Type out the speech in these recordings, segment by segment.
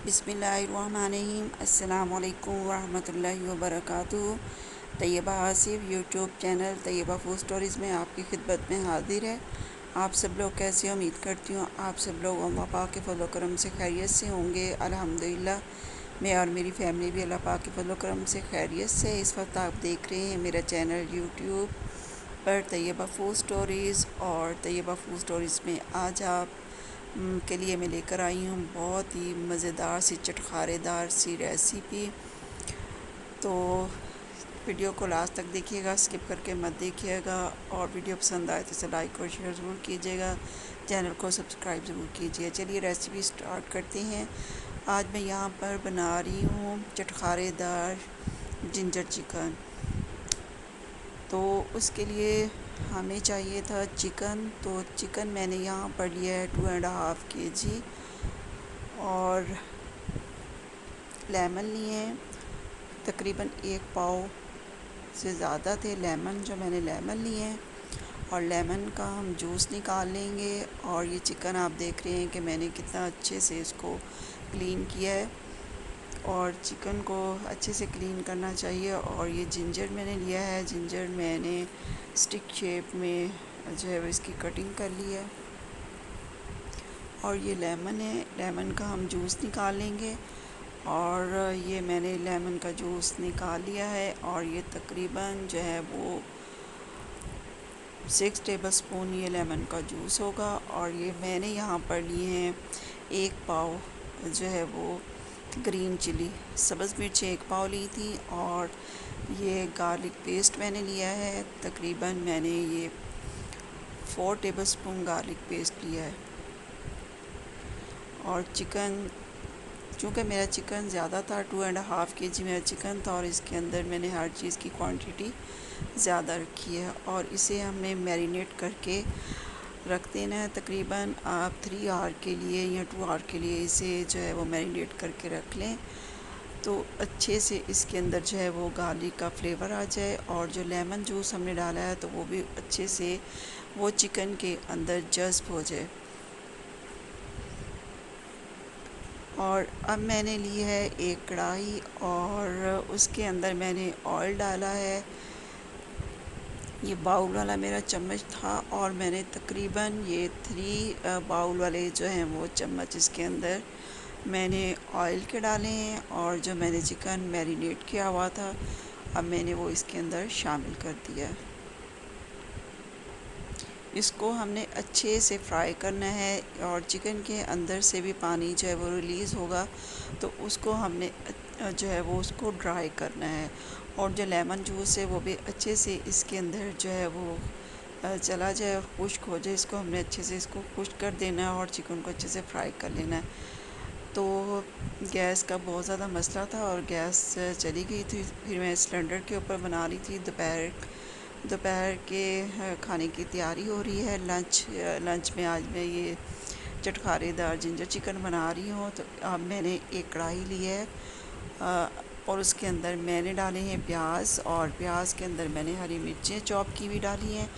बिस्मिल्लाहिर्रहमानिर्रहीम। अस्सलामु अलैकुम वरहमतुल्लाहि वबरकातुहू। Tayyaba Asif YouTube channel Tayyaba food stories में आपकी खिदमत में हाजिर है। आप सब लोग कैसे हो? उम्मीद करती हूँ आप सब लोग अल्लाह पाक के फज़ल व करम से खैरियत से होंगे। अल्हम्दुलिल्लाह मैं और मेरी फैमिली भी अल्लाह पाक के फज़ल व करम से खैरियत से। इस वक्त आप देख रहे हैं मेरा चैनल यूट्यूब पर तैयबा फूड स्टोरीज़। और तैयबा फूड स्टोरीज़ में आज आप के लिए मैं लेकर आई हूँ बहुत ही मज़ेदार सी चटखारेदार सी रेसिपी। तो वीडियो को लास्ट तक देखिएगा, स्किप करके मत देखिएगा। और वीडियो पसंद आए तो इसे लाइक और शेयर ज़रूर कीजिएगा, चैनल को सब्सक्राइब ज़रूर कीजिए। चलिए रेसिपी स्टार्ट करते हैं। आज मैं यहाँ पर बना रही हूँ चटखारेदार जिंजर चिकन। तो उसके लिए हमें चाहिए था चिकन। तो चिकन मैंने यहाँ पर लिया है 2.5 kg। और लेमन लिए हैं तकरीबन 1 पाव से ज़्यादा थे लेमन जो मैंने लेमन लिए हैं। और लेमन का हम जूस निकाल लेंगे। और ये चिकन आप देख रहे हैं कि मैंने कितना अच्छे से इसको क्लीन किया है। और चिकन को अच्छे से क्लीन करना चाहिए। और ये जिंजर मैंने लिया है, जिंजर मैंने स्टिक शेप में जो है इसकी कटिंग कर ली है। और ये लेमन है, लेमन का हम जूस निकाल लेंगे। और ये मैंने लेमन का जूस निकाल लिया है। और ये तकरीबन जो है वो 6 टेबलस्पून ये लेमन का जूस होगा। और ये मैंने यहाँ पर लिए हैं 1 पाव जो है वो ग्रीन चिली, सब्ज़ मिर्च 1 पाव ली थी। और ये गार्लिक पेस्ट मैंने लिया है, तकरीबन मैंने ये 4 टेबलस्पून गार्लिक पेस्ट लिया है। और चिकन, चूँकि मेरा चिकन ज़्यादा था, 2.5 kg मेरा चिकन था। और इसके अंदर मैंने हर चीज़ की क्वांटिटी ज़्यादा रखी है। और इसे हमें मैरिनेट करके रख देना है तकरीबन आप 3 आवर के लिए या 2 आवर के लिए इसे जो है वो मैरिनेट करके रख लें। तो अच्छे से इसके अंदर जो है वो गार्लिक का फ्लेवर आ जाए। और जो लेमन जूस हमने डाला है तो वो भी अच्छे से वो चिकन के अंदर जज़्ब हो जाए। और अब मैंने ली है एक कढ़ाई और उसके अंदर मैंने ऑयल डाला है। ये बाउल वाला मेरा चम्मच था। और मैंने तकरीबन ये 3 बाउल वाले जो हैं वो चम्मच इसके अंदर मैंने ऑयल के डाले हैं। और जो मैंने चिकन मैरिनेट किया हुआ था अब मैंने वो इसके अंदर शामिल कर दिया है। इसको हमने अच्छे से फ्राई करना है। और चिकन के अंदर से भी पानी जो है वो रिलीज़ होगा तो उसको हमने जो है वो उसको ड्राई करना है। और जो लेमन जूस है वो भी अच्छे से इसके अंदर जो है वो चला जाए और खुश्क हो जाए। इसको हमने अच्छे से इसको खुश्क कर देना है और चिकन को अच्छे से फ्राई कर लेना है। तो गैस का बहुत ज़्यादा मसला था और गैस चली गई थी। फिर मैं सिलेंडर के ऊपर बना रही थी। दोपहर के खाने की तैयारी हो रही है। लंच में आज मैं ये चटखारेदार जिंजर चिकन बना रही हूँ। तो अब मैंने एक कढ़ाई ली है और उसके अंदर मैंने डाले हैं प्याज। और प्याज के अंदर मैंने हरी मिर्चें चॉप की हुई डाली हैं।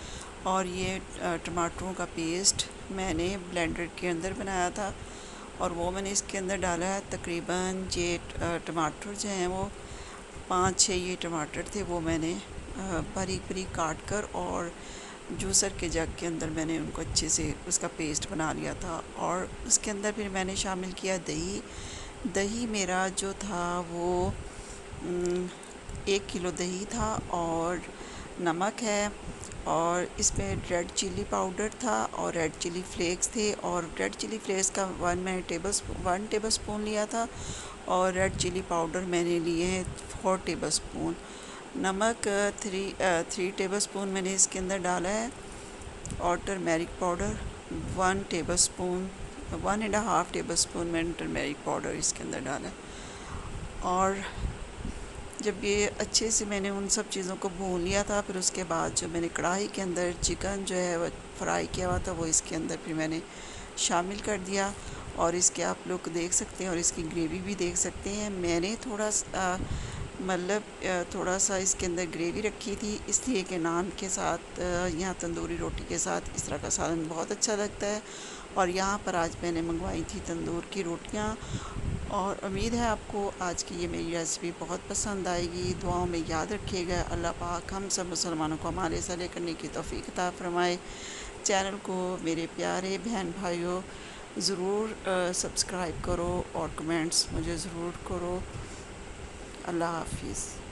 और ये टमाटरों का पेस्ट मैंने ब्लेंडर के अंदर बनाया था और वो मैंने इसके अंदर डाला है। तकरीबन ये टमाटर जो हैं वो 5-6 ये टमाटर थे, वो मैंने बारीक बारीक काट कर और जूसर के जग के अंदर मैंने उनको अच्छे से उसका पेस्ट बना लिया था। और उसके अंदर फिर मैंने शामिल किया दही। दही मेरा जो था वो 1 किलो दही था। और नमक है। और इसमें रेड चिली पाउडर था और रेड चिली फ्लेक्स थे। और रेड चिली फ्लेक्स का 1 टेबलस्पून लिया था। और रेड चिली पाउडर मैंने लिए हैं 4 टेबलस्पून। नमक 3 टेबलस्पून मैंने इसके अंदर डाला है। और टर्मेरिक पाउडर 1 टेबलस्पून, 1.5 टेबलस्पून मैंने टर्मेरिक पाउडर इसके अंदर डाला है। और जब ये अच्छे से मैंने उन सब चीज़ों को भून लिया था, फिर उसके बाद जो मैंने कढ़ाई के अंदर चिकन जो है वो फ्राई किया हुआ था वो इसके अंदर फिर मैंने शामिल कर दिया। और इसके आप लोग देख सकते हैं और इसकी ग्रेवी भी देख सकते हैं। मैंने थोड़ा थोड़ा सा इसके अंदर ग्रेवी रखी थी इसलिए कि नान के साथ यहाँ तंदूरी रोटी के साथ इस तरह का सालन बहुत अच्छा लगता है। और यहाँ पर आज मैंने मंगवाई थी तंदूर की रोटियाँ। और उम्मीद है आपको आज की ये मेरी रेसिपी बहुत पसंद आएगी। दुआओं में याद रखिएगा। अल्लाह पाक हम सब मुसलमानों को हमारे सले करने की तौफीक अता फरमाए। चैनल को मेरे प्यारे बहन भाइयों ज़रूर सब्सक्राइब करो और कमेंट्स मुझे ज़रूर करो। अल्लाह हाफिज़।